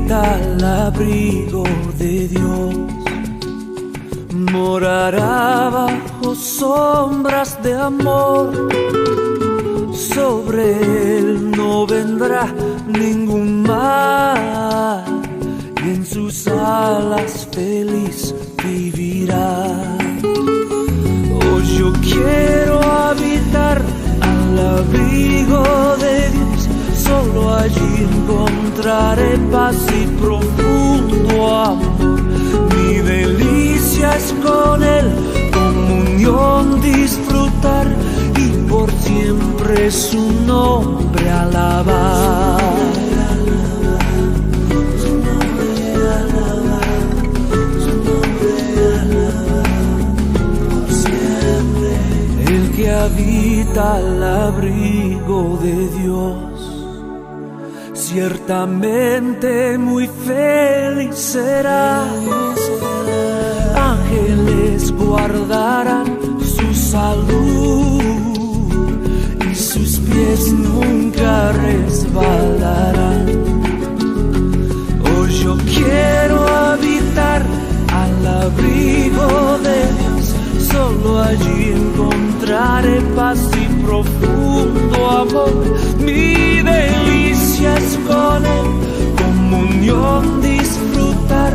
Al abrigo de Dios morará bajo sombras de amor. Sobre él no vendrá ningún mal y en sus alas feliz vivirá. Oh, yo quiero habitar al abrigo de Dios. Solo allí encontraré paz y profundo amor. Mi delicia es con él, comunión disfrutar y por siempre su nombre alabar. El que habita al abrigo de Dios ciertamente muy feliz será. Ángeles guardarán su salud y sus pies nunca resbalarán. Oh, yo quiero habitar al abrigo de Dios. Solo allí encontraré paz y profundo amor. Mi delicia es con él, comunión disfrutar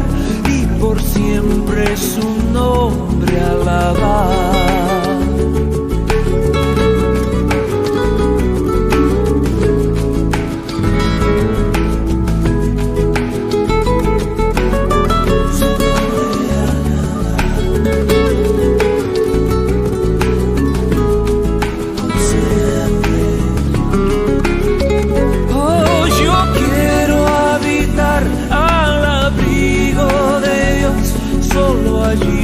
y por siempre su nombre alabar.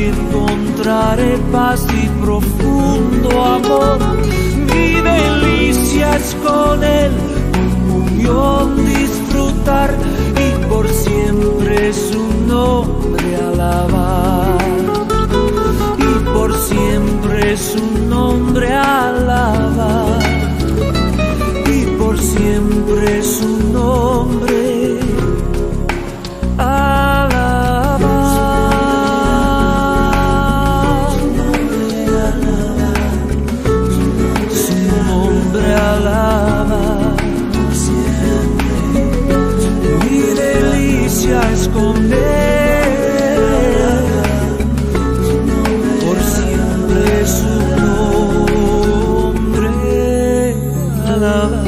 Encontraré paz y profundo amor. Mi delicia es con él, comunión disfrutar y por siempre su nombre alabar. Y por siempre su nombre alabar. Y por siempre su nombre alabar. Mi delicia es con él, por siempre su nombre alabar.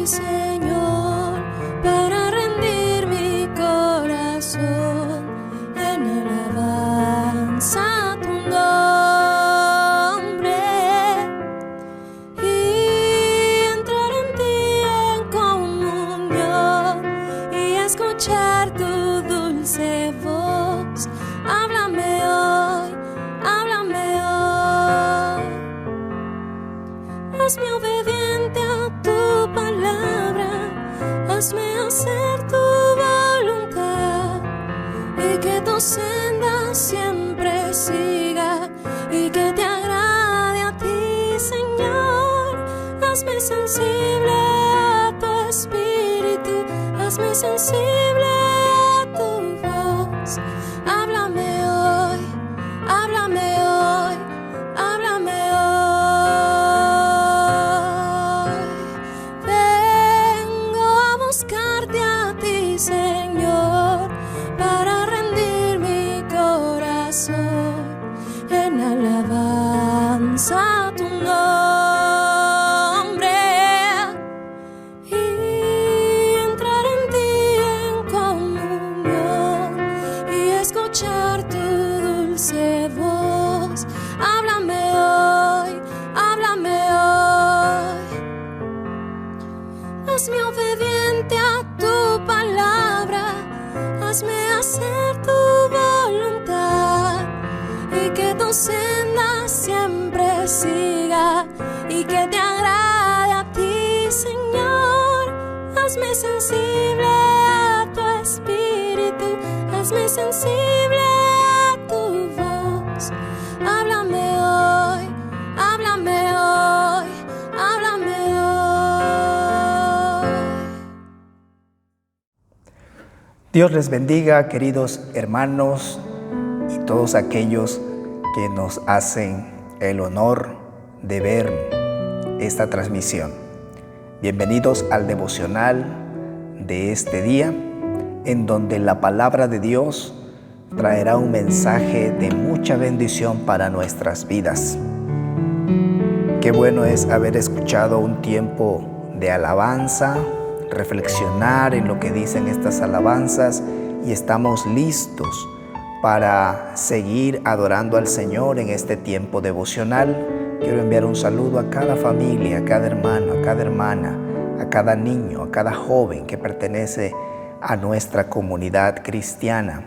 Señor, para rendir mi corazón en alabanza a tu nombre y entrar en ti en comunión y escuchar tu dulce voz. Háblame hoy, háblame hoy. Hazme obediente a tu palabra, hazme hacer tu voluntad y que tu senda siempre siga y que te agrade a ti, Señor. Hazme sensible a tu espíritu, hazme sensible a tu voz. Háblame hoy, háblame hoy, háblame hoy. Buscarte a ti, Señor, para rendir mi corazón en alabanza a tu nombre y entrar en ti en hazme obediente a tu palabra, hazme hacer tu voluntad y que tu senda siempre siga y que te agrade a ti, Señor. Hazme sensible a tu espíritu, hazme sensible a tu voz. Háblame hoy, háblame hoy, háblame hoy. Dios les bendiga, queridos hermanos y todos aquellos que nos hacen el honor de ver esta transmisión. Bienvenidos al devocional de este día, en donde la palabra de Dios traerá un mensaje de mucha bendición para nuestras vidas. Qué bueno es haber escuchado un tiempo de alabanza, reflexionar en lo que dicen estas alabanzas y estamos listos para seguir adorando al Señor en este tiempo devocional. Quiero enviar un saludo a cada familia, a cada hermano, a cada hermana, a cada niño, a cada joven que pertenece a nuestra comunidad cristiana.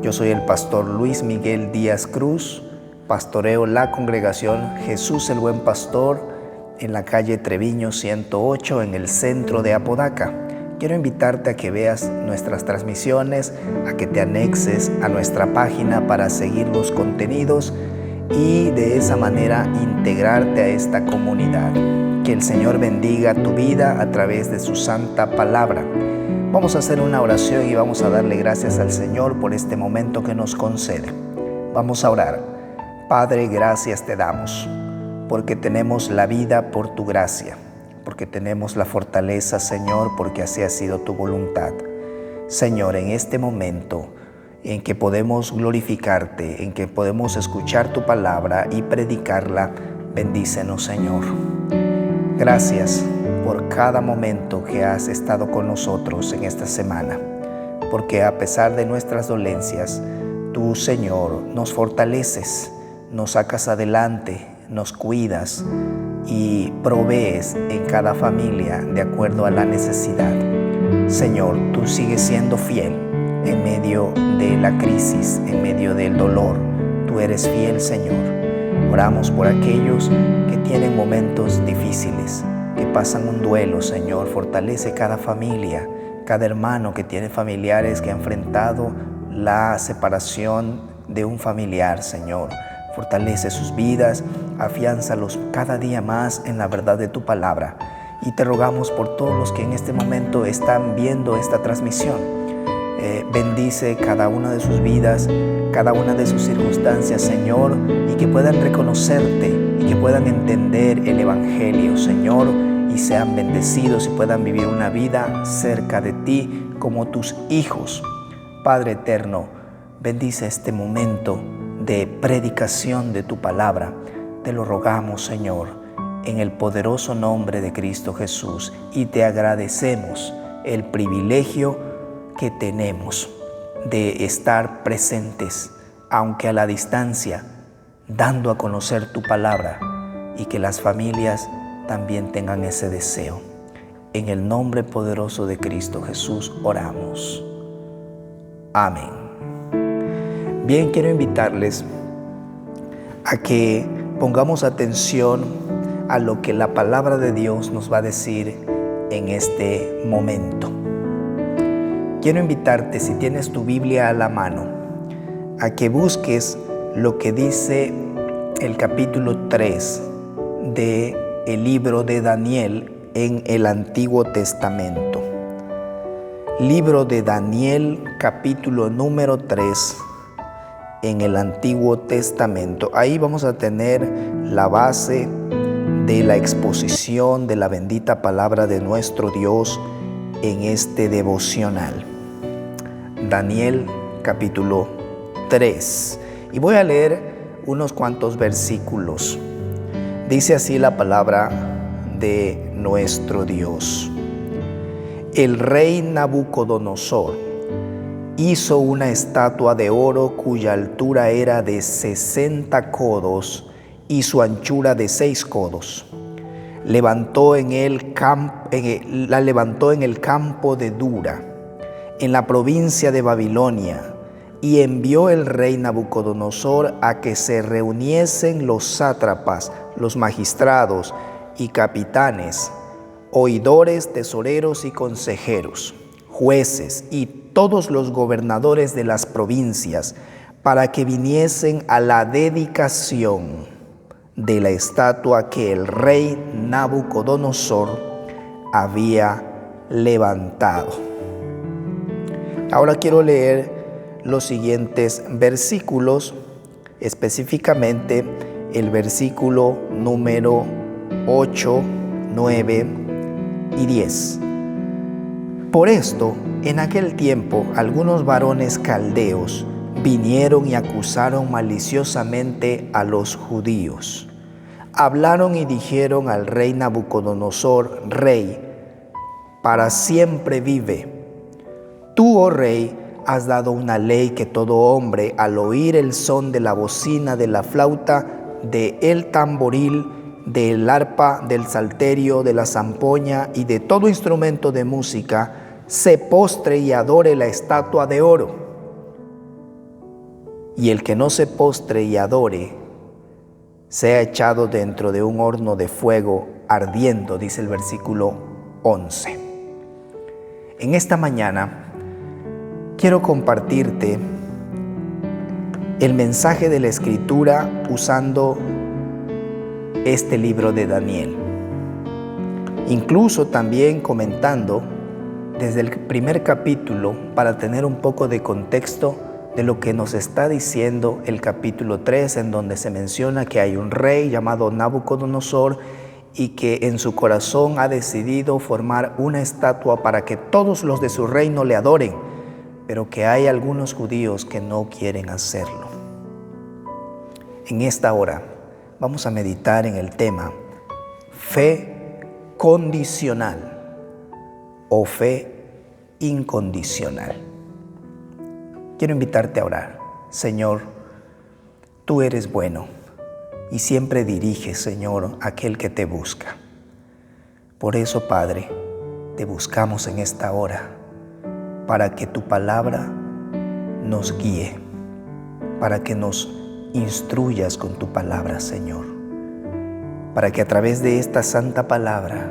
Yo soy el pastor Luis Miguel Díaz Cruz, pastoreo la congregación Jesús el Buen Pastor en la calle Treviño 108 en el centro de Apodaca. Quiero invitarte a que veas nuestras transmisiones, a que te anexes a nuestra página para seguir los contenidos y de esa manera integrarte a esta comunidad. Que el Señor bendiga tu vida a través de su santa palabra. Vamos a hacer una oración y vamos a darle gracias al Señor por este momento que nos concede. Vamos a orar. Padre, gracias te damos, porque tenemos la vida por tu gracia, porque tenemos la fortaleza, Señor, porque así ha sido tu voluntad. Señor, en este momento en que podemos glorificarte, en que podemos escuchar tu palabra y predicarla, bendícenos, Señor. Gracias por cada momento que has estado con nosotros en esta semana, porque a pesar de nuestras dolencias, tú, Señor, nos fortaleces, nos sacas adelante, nos cuidas y provees en cada familia de acuerdo a la necesidad. Señor, tú sigues siendo fiel en medio de la crisis, en medio del dolor. Tú eres fiel, Señor. Oramos por aquellos que tienen momentos difíciles, que pasan un duelo, Señor. Fortalece cada familia, cada hermano que tiene familiares que ha enfrentado la separación de un familiar, Señor. Fortalece sus vidas, afiánzalos cada día más en la verdad de tu palabra. Y te rogamos por todos los que en este momento están viendo esta transmisión. Bendice cada una de sus vidas, cada una de sus circunstancias, Señor, y que puedan reconocerte y que puedan entender el Evangelio, Señor, y sean bendecidos y puedan vivir una vida cerca de ti como tus hijos. Padre eterno, bendice este momento de predicación de tu palabra. Te lo rogamos, Señor, en el poderoso nombre de Cristo Jesús, y te agradecemos el privilegio que tenemos de estar presentes, aunque a la distancia, dando a conocer tu palabra, y que las familias también tengan ese deseo. En el nombre poderoso de Cristo Jesús oramos. Amén. Bien, quiero invitarles a que pongamos atención a lo que la palabra de Dios nos va a decir en este momento. Quiero invitarte, si tienes tu Biblia a la mano, a que busques lo que dice el capítulo 3 del libro de Daniel en el Antiguo Testamento. Libro de Daniel, capítulo número 3 en el Antiguo Testamento. Ahí vamos a tener la base de la exposición de la bendita palabra de nuestro Dios en este devocional. Daniel capítulo 3. Y voy a leer unos cuantos versículos. Dice así la palabra de nuestro Dios. El rey Nabucodonosor hizo una estatua de oro cuya altura era de 60 codos y su anchura de 6 codos. la levantó en el campo de Dura, en la provincia de Babilonia, y envió el rey Nabucodonosor a que se reuniesen los sátrapas, los magistrados y capitanes, oidores, tesoreros y consejeros, jueces y todos los gobernadores de las provincias, para que viniesen a la dedicación de la estatua que el rey Nabucodonosor había levantado. Ahora quiero leer los siguientes versículos, específicamente el versículo número 8, 9 y 10. Por esto, en aquel tiempo, algunos varones caldeos vinieron y acusaron maliciosamente a los judíos. Hablaron y dijeron al rey Nabucodonosor: Rey, para siempre vive. Tú, oh rey, has dado una ley que todo hombre, al oír el son de la bocina, de la flauta, del tamboril, del arpa, del salterio, de la zampoña y de todo instrumento de música, se postre y adore la estatua de oro. Y el que no se postre y adore, sea echado dentro de un horno de fuego ardiendo, dice el versículo 11. En esta mañana quiero compartirte el mensaje de la Escritura usando este libro de Daniel. Incluso también comentando desde el primer capítulo para tener un poco de contexto de lo que nos está diciendo el capítulo 3, en donde se menciona que hay un rey llamado Nabucodonosor y que en su corazón ha decidido formar una estatua para que todos los de su reino le adoren, pero que hay algunos judíos que no quieren hacerlo. En esta hora vamos a meditar en el tema fe condicional o fe incondicional. Quiero invitarte a orar. Señor, tú eres bueno y siempre diriges, Señor, a aquel que te busca. Por eso, Padre, te buscamos en esta hora, para que tu palabra nos guíe, para que nos instruyas con tu palabra, Señor, para que a través de esta santa palabra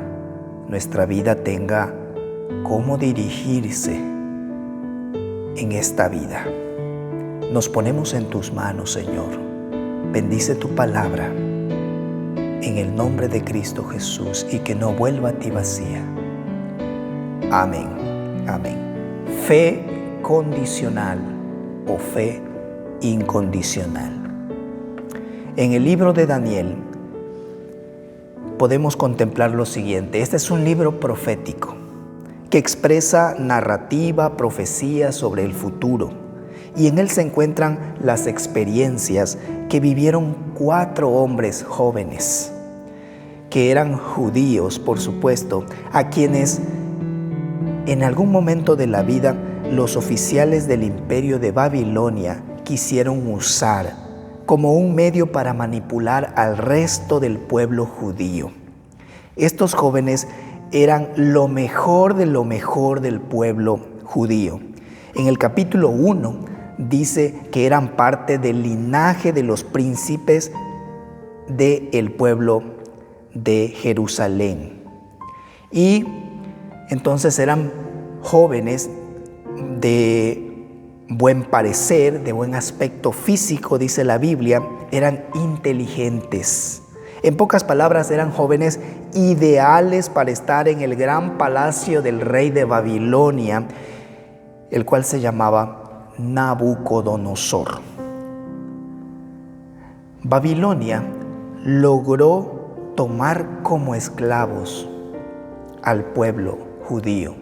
nuestra vida tenga cómo dirigirse en esta vida. Nos ponemos en tus manos, Señor. Bendice tu palabra en el nombre de Cristo Jesús y que no vuelva a ti vacía. Amén. Amén. Fe condicional o fe incondicional. En el libro de Daniel podemos contemplar lo siguiente. Este es un libro profético que expresa narrativa, profecía sobre el futuro, y en él se encuentran las experiencias que vivieron 4 hombres jóvenes que eran judíos, por supuesto, a quienes en algún momento de la vida los oficiales del imperio de Babilonia quisieron usar como un medio para manipular al resto del pueblo judío. Estos jóvenes eran lo mejor del pueblo judío. En el capítulo 1 dice que eran parte del linaje de los príncipes del pueblo de Jerusalén. Y entonces eran jóvenes de buen parecer, de buen aspecto físico, dice la Biblia, eran inteligentes. En pocas palabras, eran jóvenes ideales para estar en el gran palacio del rey de Babilonia, el cual se llamaba Nabucodonosor. Babilonia logró tomar como esclavos al pueblo judío.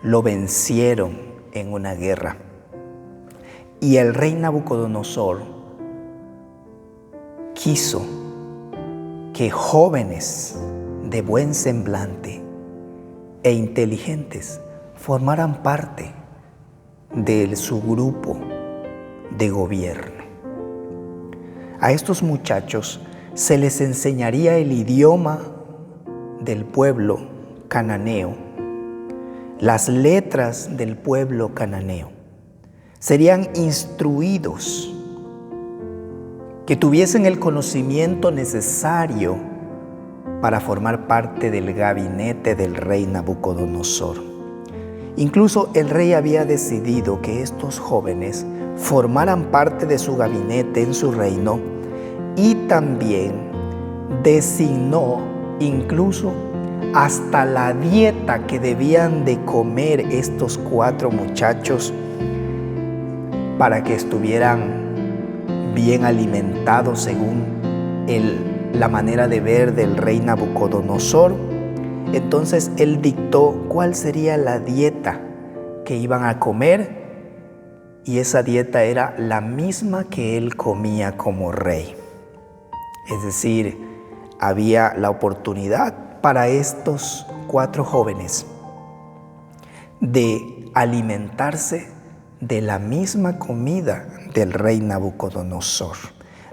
Lo vencieron en una guerra. Y el rey Nabucodonosor quiso que jóvenes de buen semblante e inteligentes formaran parte de su grupo de gobierno. A estos muchachos se les enseñaría el idioma del pueblo cananeo, las letras del pueblo cananeo, serían instruidos, que tuviesen el conocimiento necesario para formar parte del gabinete del rey Nabucodonosor. Incluso el rey había decidido que estos jóvenes formaran parte de su gabinete en su reino, y también designó incluso hasta la dieta que debían de comer estos 4 muchachos para que estuvieran bien alimentados según la manera de ver del rey Nabucodonosor. Entonces él dictó cuál sería la dieta que iban a comer, y esa dieta era la misma que él comía como rey. Es decir, había la oportunidad para estos 4 jóvenes de alimentarse de la misma comida del rey Nabucodonosor,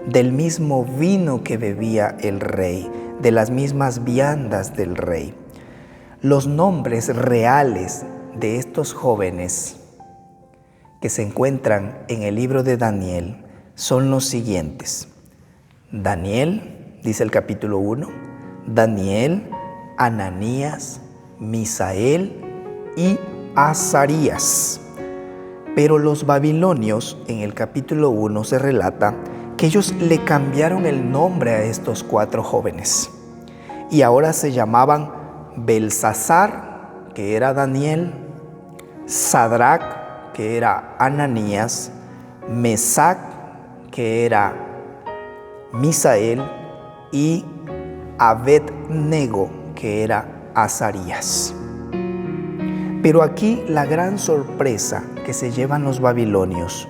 del mismo vino que bebía el rey, de las mismas viandas del rey. Los nombres reales de estos jóvenes que se encuentran en el libro de Daniel son los siguientes. Daniel, dice el capítulo 1, Daniel, Ananías, Misael y Azarías. Pero los babilonios, en el capítulo 1 se relata que ellos le cambiaron el nombre a estos 4 jóvenes, y ahora se llamaban Belsasar, que era Daniel, Sadrac, que era Ananías, Mesac, que era Misael, y Abed-nego, que era Azarías. Pero aquí la gran sorpresa que se llevan los babilonios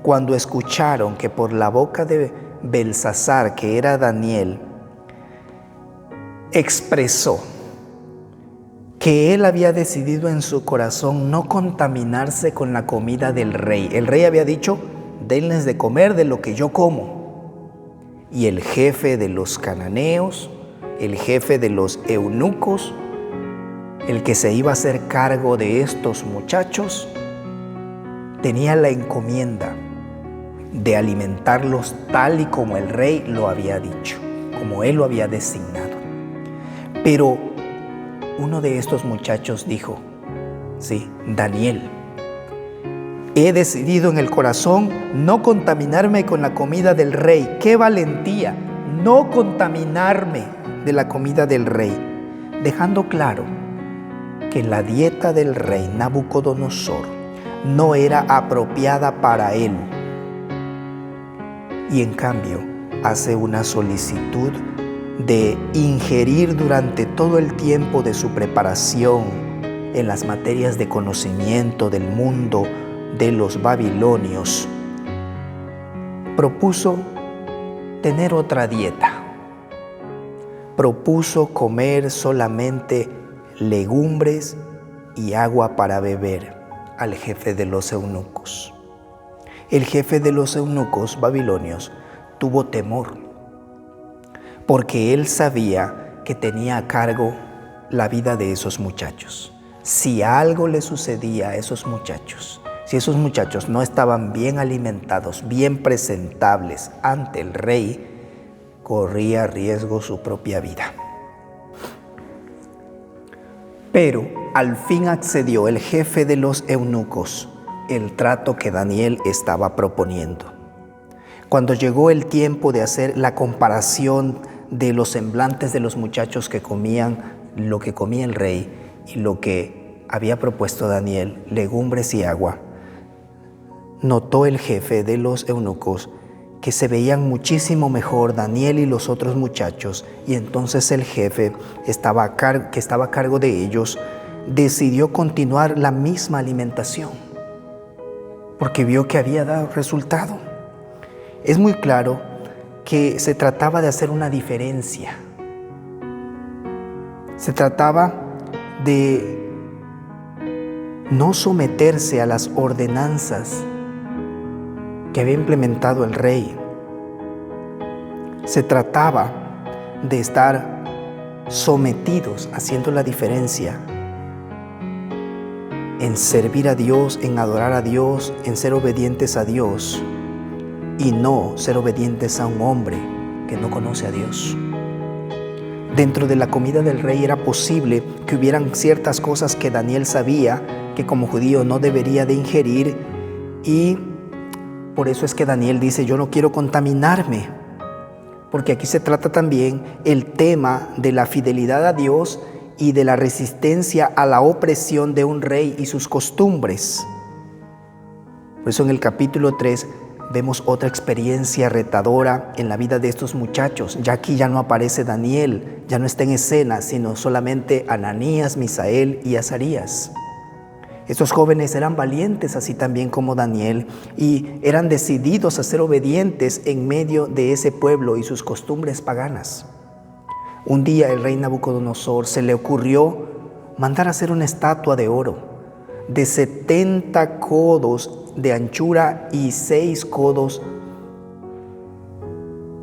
cuando escucharon que por la boca de Belsasar, que era Daniel, expresó que él había decidido en su corazón no contaminarse con la comida del rey. El rey había dicho: denles de comer de lo que yo como. Y el jefe de los cananeos, el jefe de los eunucos, el que se iba a hacer cargo de estos muchachos, tenía la encomienda de alimentarlos tal y como el rey lo había dicho, como él lo había designado. Pero uno de estos muchachos dijo: sí, Daniel, he decidido en el corazón no contaminarme con la comida del rey. ¡Qué valentía! No contaminarme de la comida del rey, dejando claro que la dieta del rey Nabucodonosor no era apropiada para él. Y en cambio hace una solicitud de ingerir durante todo el tiempo de su preparación en las materias de conocimiento del mundo de los babilonios. Propuso tener otra dieta. Propuso comer solamente legumbres y agua para beber al jefe de los eunucos. El jefe de los eunucos babilonios tuvo temor, porque él sabía que tenía a cargo la vida de esos muchachos. Si algo le sucedía a esos muchachos, si esos muchachos no estaban bien alimentados, bien presentables ante el rey, corría riesgo su propia vida. Pero al fin accedió el jefe de los eunucos el trato que Daniel estaba proponiendo. Cuando llegó el tiempo de hacer la comparación de los semblantes de los muchachos que comían lo que comía el rey y lo que había propuesto Daniel, legumbres y agua, notó el jefe de los eunucos que se veían muchísimo mejor Daniel y los otros muchachos, y entonces el jefe que estaba a cargo de ellos decidió continuar la misma alimentación, porque vio que había dado resultado. Es muy claro que se trataba de hacer una diferencia. Se trataba de no someterse a las ordenanzas que había implementado el rey. Se trataba de estar sometidos, haciendo la diferencia en servir a Dios, en adorar a Dios, en ser obedientes a Dios y no ser obedientes a un hombre que no conoce a Dios. Dentro de la comida del rey era posible que hubieran ciertas cosas que Daniel sabía que como judío no debería de ingerir, y por eso es que Daniel dice: yo no quiero contaminarme, porque aquí se trata también el tema de la fidelidad a Dios y de la resistencia a la opresión de un rey y sus costumbres. Por eso en el capítulo 3 vemos otra experiencia retadora en la vida de estos muchachos. Ya aquí ya no aparece Daniel, ya no está en escena, sino solamente Ananías, Misael y Azarías. Estos jóvenes eran valientes, así también como Daniel, y eran decididos a ser obedientes en medio de ese pueblo y sus costumbres paganas. Un día el rey Nabucodonosor se le ocurrió mandar a hacer una estatua de oro de 70 codos de anchura y 6 codos,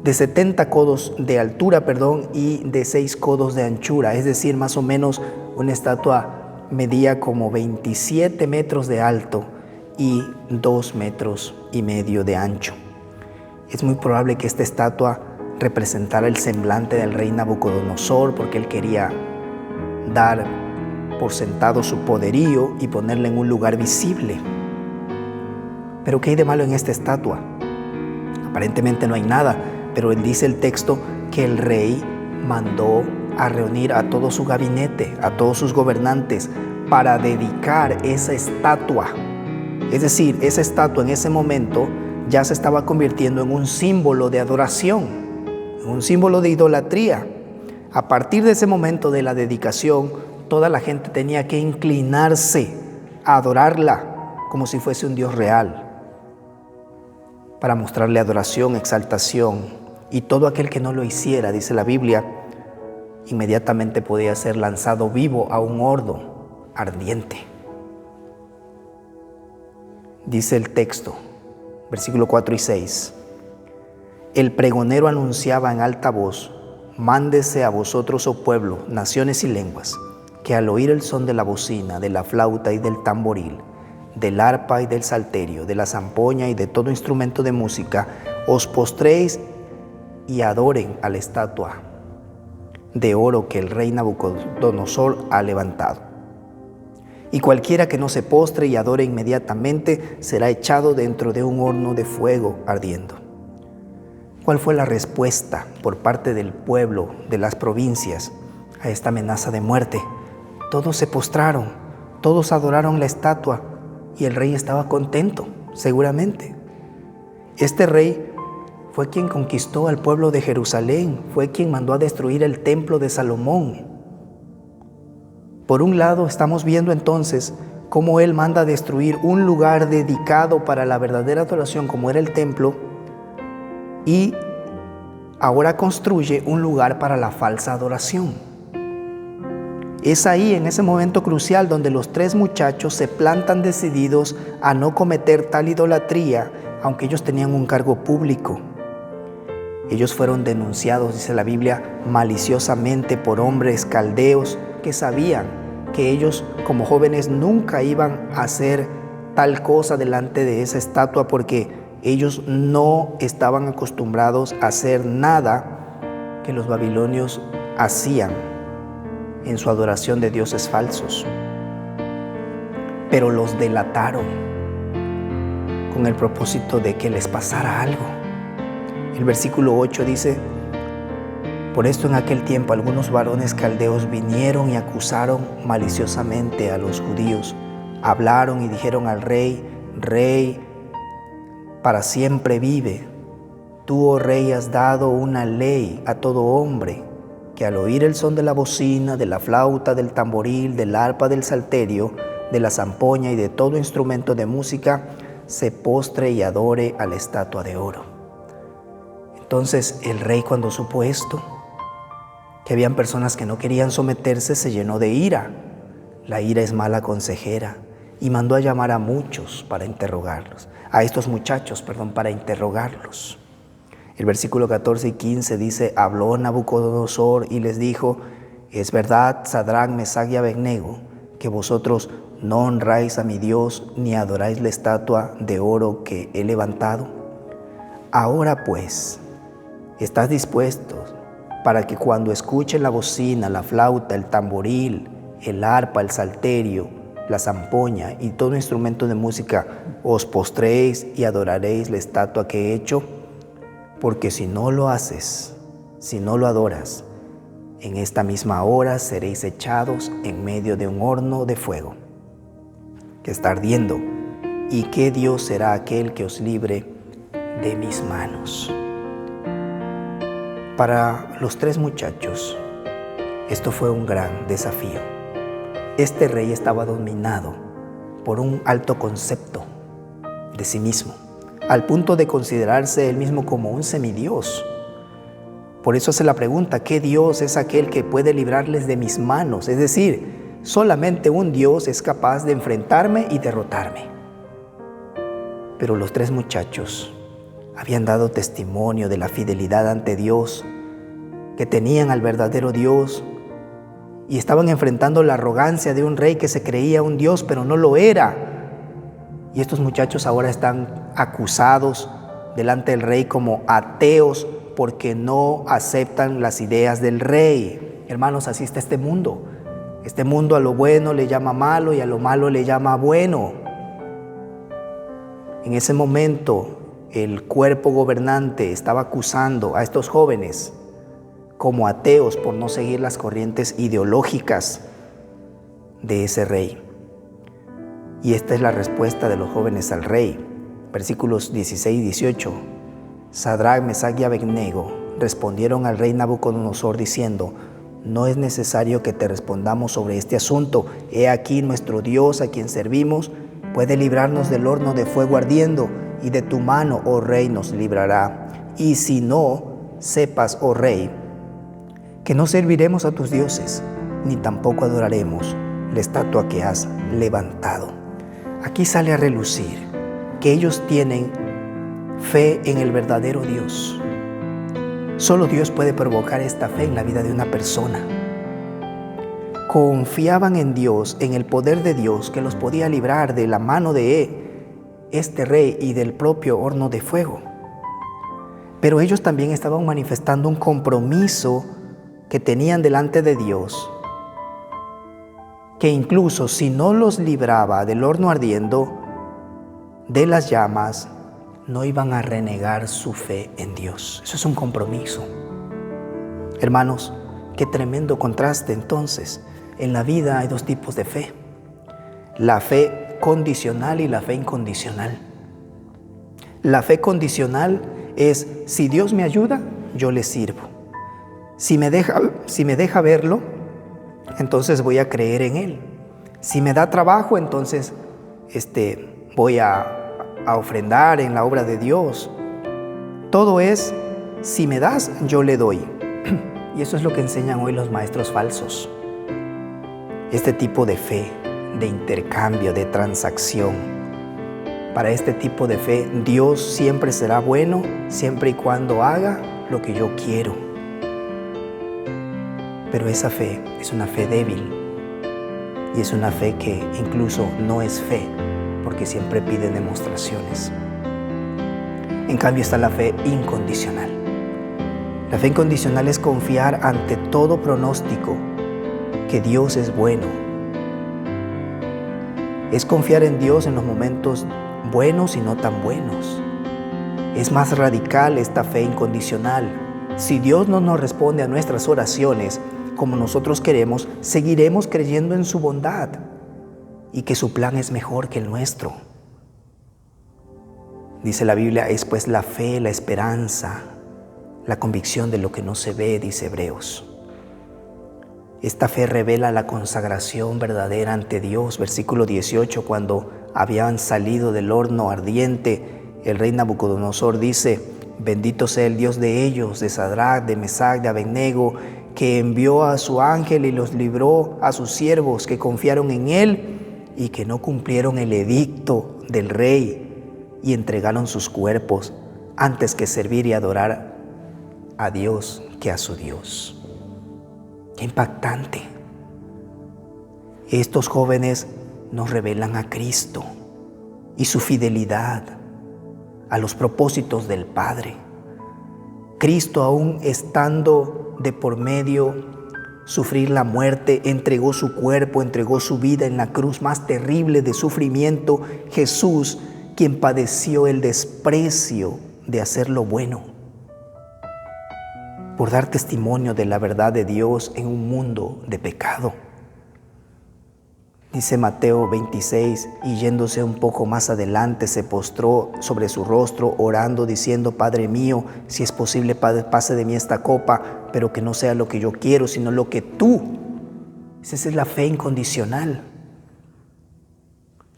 de 70 codos de altura, y de 6 codos de anchura. Es decir, más o menos una estatua medía como 27 metros de alto y 2,5 metros de ancho. Es muy probable que esta estatua representara el semblante del rey Nabucodonosor, porque él quería dar por sentado su poderío y ponerla en un lugar visible. Pero ¿qué hay de malo en esta estatua? Aparentemente no hay nada, pero dice el texto que el rey mandó a reunir a todo su gabinete, a todos sus gobernantes, para dedicar esa estatua. Es decir, esa estatua en ese momento ya se estaba convirtiendo en un símbolo de adoración, en un símbolo de idolatría. A partir de ese momento de la dedicación, toda la gente tenía que inclinarse a adorarla como si fuese un Dios real, para mostrarle adoración, exaltación, y todo aquel que no lo hiciera, dice la Biblia, inmediatamente podía ser lanzado vivo a un horno ardiente. Dice el texto, versículo 4 y 6, el pregonero anunciaba en alta voz: mándese a vosotros, oh pueblo, naciones y lenguas, que al oír el son de la bocina, de la flauta y del tamboril, del arpa y del salterio, de la zampoña y de todo instrumento de música, os postréis y adoren a la estatua de oro que el rey Nabucodonosor ha levantado. Y cualquiera que no se postre y adore inmediatamente será echado dentro de un horno de fuego ardiendo. ¿Cuál fue la respuesta por parte del pueblo de las provincias a esta amenaza de muerte? Todos se postraron, todos adoraron la estatua, y el rey estaba contento, seguramente. Este rey fue quien conquistó al pueblo de Jerusalén, fue quien mandó a destruir el templo de Salomón. Por un lado, estamos viendo entonces cómo él manda a destruir un lugar dedicado para la verdadera adoración, como era el templo, y ahora construye un lugar para la falsa adoración. Es ahí, en ese momento crucial, donde los 3 muchachos se plantan decididos a no cometer tal idolatría, aunque ellos tenían un cargo público. Ellos fueron denunciados, dice la Biblia, maliciosamente por hombres caldeos que sabían que ellos como jóvenes nunca iban a hacer tal cosa delante de esa estatua, porque ellos no estaban acostumbrados a hacer nada que los babilonios hacían en su adoración de dioses falsos. Pero los delataron con el propósito de que les pasara algo. El versículo 8 dice: por esto en aquel tiempo algunos varones caldeos vinieron y acusaron maliciosamente a los judíos. Hablaron y dijeron al rey: Rey, para siempre vive. Tú, oh rey, has dado una ley a todo hombre, que al oír el son de la bocina, de la flauta, del tamboril, del arpa, del salterio, de la zampoña y de todo instrumento de música, se postre y adore a la estatua de oro. Entonces el rey, cuando supo esto, que habían personas que no querían someterse, se llenó de ira. La ira es mala consejera, y mandó a llamar a muchos para interrogarlos, a estos muchachos, para interrogarlos. El versículo 14 y 15 dice: habló Nabucodonosor y les dijo: es verdad, Sadrac, Mesach y Abednego, que vosotros no honráis a mi Dios ni adoráis la estatua de oro que he levantado. Ahora pues, ¿estás dispuestos para que cuando escuchen la bocina, la flauta, el tamboril, el arpa, el salterio, la zampoña y todo instrumento de música, os postréis y adoraréis la estatua que he hecho? Porque si no lo haces, si no lo adoras, en esta misma hora seréis echados en medio de un horno de fuego que está ardiendo. ¿Y qué Dios será aquel que os libre de mis manos? Para los 3 muchachos, esto fue un gran desafío. Este rey estaba dominado por un alto concepto de sí mismo, al punto de considerarse él mismo como un semidios. Por eso hace la pregunta, ¿qué Dios es aquel que puede librarles de mis manos? Es decir, solamente un Dios es capaz de enfrentarme y derrotarme. Pero los 3 muchachos habían dado testimonio de la fidelidad ante Dios, que tenían al verdadero Dios, y estaban enfrentando la arrogancia de un rey que se creía un Dios, pero no lo era. Y estos muchachos ahora están acusados delante del rey como ateos porque no aceptan las ideas del rey. Hermanos, así está este mundo. Este mundo a lo bueno le llama malo y a lo malo le llama bueno. En ese momento, el cuerpo gobernante estaba acusando a estos jóvenes como ateos por no seguir las corrientes ideológicas de ese rey. Y esta es la respuesta de los jóvenes al rey. Versículos 16 y 18. Sadrac, Mesach y Abednego respondieron al rey Nabucodonosor diciendo: no es necesario que te respondamos sobre este asunto. He aquí nuestro Dios a quien servimos puede librarnos del horno de fuego ardiendo, y de tu mano, oh rey, nos librará. Y si no, sepas, oh rey, que no serviremos a tus dioses, ni tampoco adoraremos la estatua que has levantado. Aquí sale a relucir que ellos tienen fe en el verdadero Dios. Solo Dios puede provocar esta fe en la vida de una persona. Confiaban en Dios, en el poder de Dios que los podía librar de la mano de este rey y del propio horno de fuego. Pero ellos también estaban manifestando un compromiso que tenían delante de Dios, que incluso si no los libraba del horno ardiendo, de las llamas, no iban a renegar su fe en Dios. Eso es un compromiso. Hermanos, qué tremendo contraste entonces. En la vida hay 2 tipos de fe: la fe condicional y la fe incondicional. La fe condicional es: si Dios me ayuda, yo le sirvo. Si me deja verlo, entonces voy a creer en Él. Si me da trabajo, entonces voy a ofrendar en la obra de Dios. Todo es: si me das, yo le doy. Y eso es lo que enseñan hoy los maestros falsos. Este tipo de fe, de intercambio, de transacción. Para este tipo de fe, Dios siempre será bueno, siempre y cuando haga lo que yo quiero. Pero esa fe es una fe débil, y es una fe que incluso no es fe, porque siempre pide demostraciones. En cambio está la fe incondicional. La fe incondicional es confiar ante todo pronóstico que Dios es bueno. Es confiar en Dios en los momentos buenos y no tan buenos. Es más radical esta fe incondicional. Si Dios no nos responde a nuestras oraciones como nosotros queremos, seguiremos creyendo en su bondad y que su plan es mejor que el nuestro. Dice la Biblia, es pues la fe, la esperanza, la convicción de lo que no se ve, dice Hebreos. Esta fe revela la consagración verdadera ante Dios. Versículo 18, cuando habían salido del horno ardiente, el rey Nabucodonosor dice: bendito sea el Dios de ellos, de Sadrac, de Mesach, de Abednego, que envió a su ángel y los libró a sus siervos que confiaron en él y que no cumplieron el edicto del rey y entregaron sus cuerpos antes que servir y adorar a Dios que a su Dios. Qué impactante. Estos jóvenes nos revelan a Cristo y su fidelidad a los propósitos del Padre. Cristo, aún estando de por medio sufrir la muerte, entregó su cuerpo, entregó su vida en la cruz más terrible de sufrimiento. Jesús, quien padeció el desprecio de hacer lo bueno, por dar testimonio de la verdad de Dios en un mundo de pecado. Dice Mateo 26, y yéndose un poco más adelante, se postró sobre su rostro, orando, diciendo: Padre mío, si es posible, pase de mí esta copa, pero que no sea lo que yo quiero, sino lo que tú. Esa es la fe incondicional.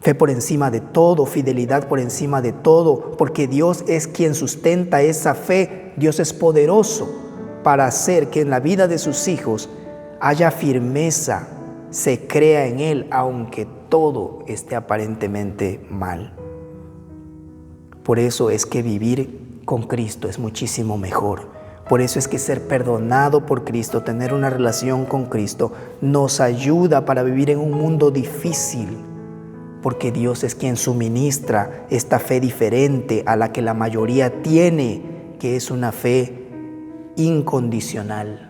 Fe por encima de todo, fidelidad por encima de todo, porque Dios es quien sustenta esa fe. Dios es poderoso para hacer que en la vida de sus hijos haya firmeza, se crea en Él, aunque todo esté aparentemente mal. Por eso es que vivir con Cristo es muchísimo mejor. Por eso es que ser perdonado por Cristo, tener una relación con Cristo, nos ayuda para vivir en un mundo difícil, porque Dios es quien suministra esta fe diferente a la que la mayoría tiene, que es una fe incondicional.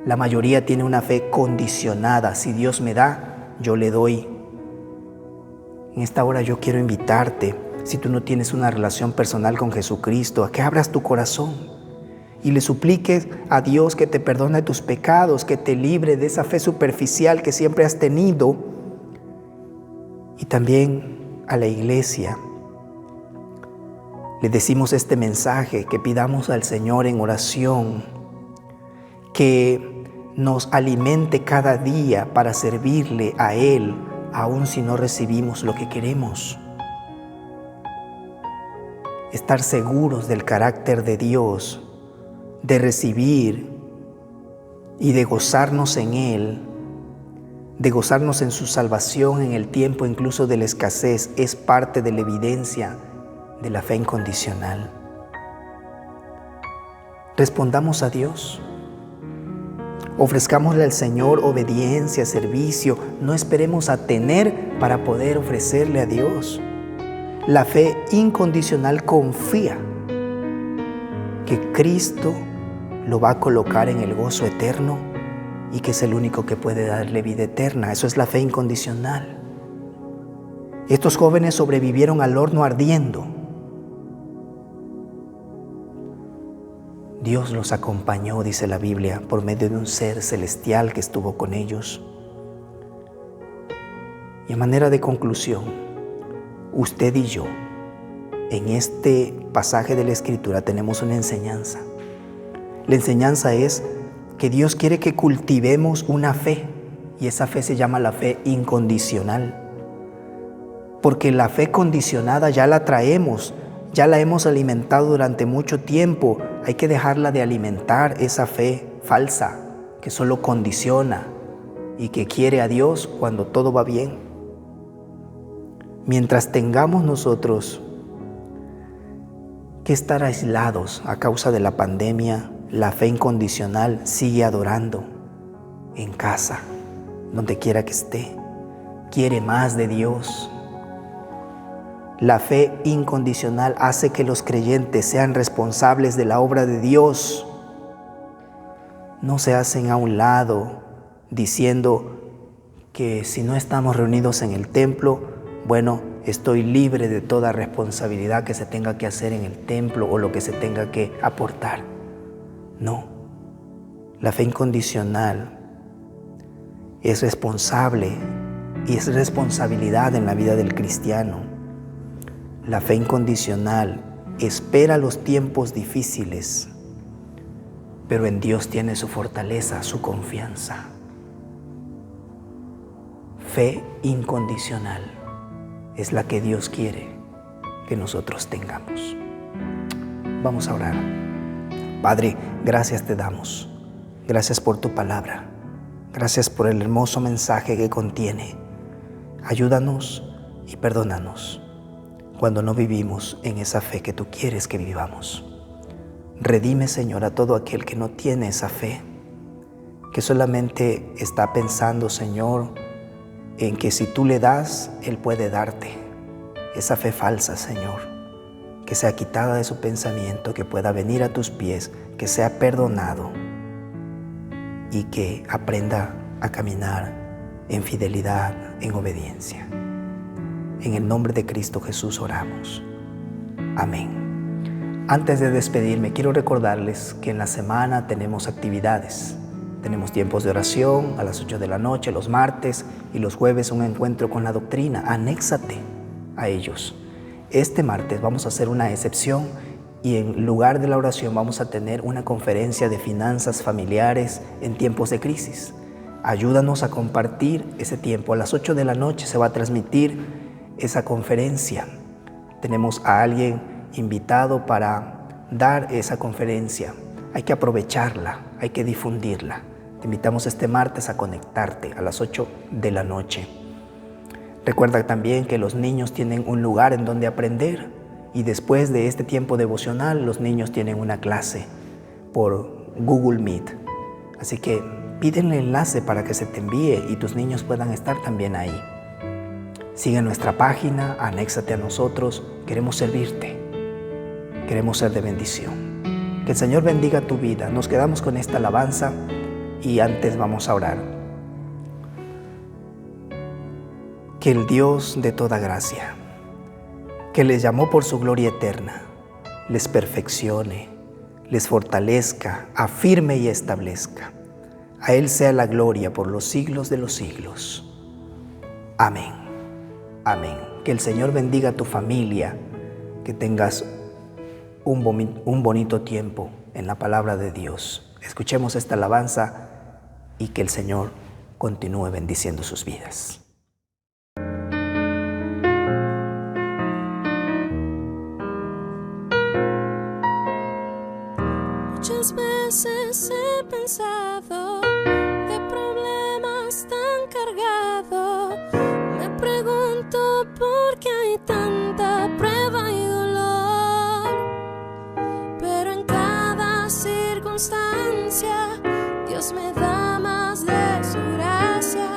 La mayoría tiene una fe condicionada. Si Dios me da, yo le doy. En esta hora yo quiero invitarte, si tú no tienes una relación personal con Jesucristo, a que abras tu corazón y le supliques a Dios que te perdone tus pecados, que te libre de esa fe superficial que siempre has tenido. Y también a la iglesia le decimos este mensaje, que pidamos al Señor en oración que nos alimente cada día para servirle a Él, aun si no recibimos lo que queremos. Estar seguros del carácter de Dios, de recibir y de gozarnos en Él, de gozarnos en su salvación en el tiempo incluso de la escasez, es parte de la evidencia de la fe incondicional. Respondamos a Dios. Ofrezcámosle al Señor obediencia, servicio. No esperemos a tener para poder ofrecerle a Dios. La fe incondicional confía que Cristo lo va a colocar en el gozo eterno y que es el único que puede darle vida eterna. Eso es la fe incondicional. Estos jóvenes sobrevivieron al horno ardiendo. Dios los acompañó, dice la Biblia, por medio de un ser celestial que estuvo con ellos. Y a manera de conclusión, usted y yo, en este pasaje de la Escritura tenemos una enseñanza. La enseñanza es que Dios quiere que cultivemos una fe, y esa fe se llama la fe incondicional. Porque la fe condicionada ya la traemos, ya la hemos alimentado durante mucho tiempo. Hay que dejarla de alimentar, esa fe falsa que solo condiciona y que quiere a Dios cuando todo va bien. Mientras tengamos nosotros que estar aislados a causa de la pandemia, la fe incondicional sigue adorando en casa, donde quiera que esté. Quiere más de Dios. La fe incondicional hace que los creyentes sean responsables de la obra de Dios. No se hacen a un lado diciendo que si no estamos reunidos en el templo, bueno, estoy libre de toda responsabilidad que se tenga que hacer en el templo o lo que se tenga que aportar. No, la fe incondicional es responsable y es responsabilidad en la vida del cristiano. La fe incondicional espera los tiempos difíciles, pero en Dios tiene su fortaleza, su confianza. Fe incondicional es la que Dios quiere que nosotros tengamos. Vamos a orar. Padre, gracias te damos. Gracias por tu palabra. Gracias por el hermoso mensaje que contiene. Ayúdanos y perdónanos cuando no vivimos en esa fe que tú quieres que vivamos. Redime, Señor, a todo aquel que no tiene esa fe que solamente está pensando, Señor, en que si tú le das, Él puede darte. Esa fe falsa, Señor, que sea quitada de su pensamiento, que pueda venir a tus pies, que sea perdonado y que aprenda a caminar en fidelidad, en obediencia. En el nombre de Cristo Jesús oramos. Amén. Antes de despedirme, quiero recordarles que en la semana tenemos actividades. Tenemos tiempos de oración a las 8 de la noche, los martes, y los jueves un encuentro con la doctrina. Anéxate a ellos. Este martes vamos a hacer una excepción y en lugar de la oración vamos a tener una conferencia de finanzas familiares en tiempos de crisis. Ayúdanos a compartir ese tiempo. A las 8 de la noche se va a transmitir esa conferencia. Tenemos a alguien invitado para dar esa conferencia. Hay que aprovecharla, hay que difundirla. Te invitamos este martes a conectarte a las 8 de la noche. Recuerda también que los niños tienen un lugar en donde aprender y después de este tiempo devocional los niños tienen una clase por Google Meet. Así que pídenle el enlace para que se te envíe y tus niños puedan estar también ahí. Sigue nuestra página, anéxate a nosotros, queremos servirte, queremos ser de bendición. Que el Señor bendiga tu vida. Nos quedamos con esta alabanza y antes vamos a orar. Que el Dios de toda gracia, que les llamó por su gloria eterna, les perfeccione, les fortalezca, afirme y establezca. A Él sea la gloria por los siglos de los siglos. Amén. Amén. Que el Señor bendiga a tu familia, que tengas un bonito tiempo en la palabra de Dios. Escuchemos esta alabanza y que el Señor continúe bendiciendo sus vidas. Muchas veces he pensado, de problemas tan cargado, me pregunto por qué hay tanta prueba y dolor, pero en cada circunstancia Dios me da más de su gracia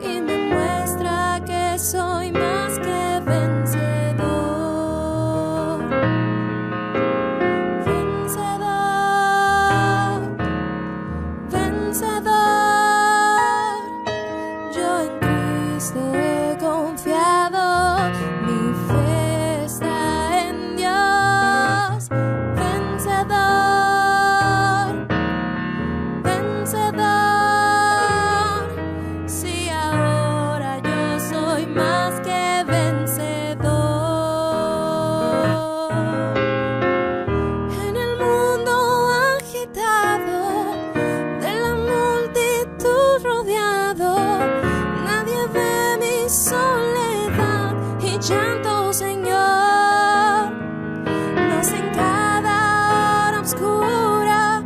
y me muestra que soy más que vencedor. He confiado, mi fe está en Dios, vencedor, vencedor. Si ahora yo soy más que vencedor. En el mundo agitado, de la multitud rodeado, soledad y llanto, Señor, mas en cada hora oscura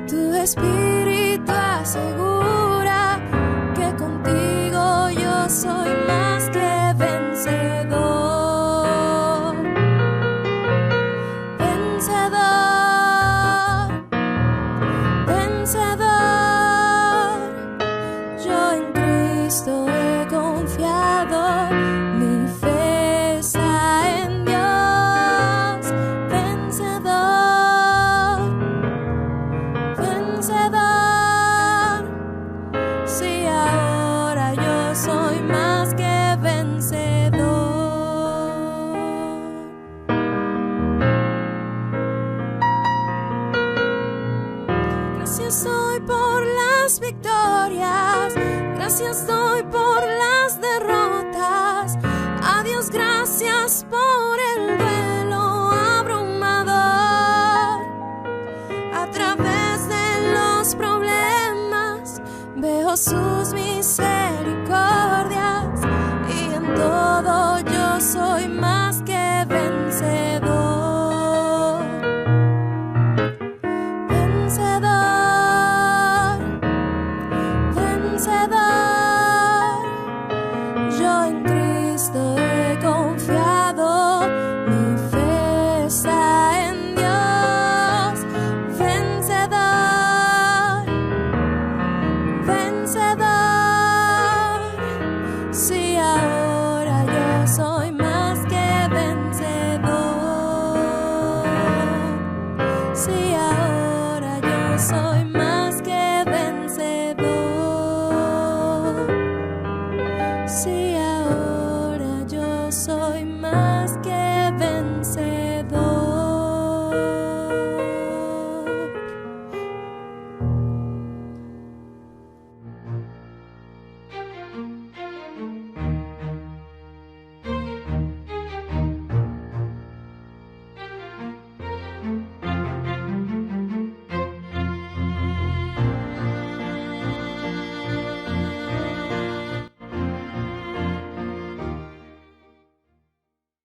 tu espíritu asegura que contigo yo soy más que vencedor, vencedor, vencedor. Yo en Cristo confiado, mi fe está en Dios, vencedor, vencedor. Si ahora yo soy más que vencedor. Gracias doy por las victorias, gracias doy por las derrotas. A Dios gracias por el duelo abrumador. A través de los problemas veo sus misericordias.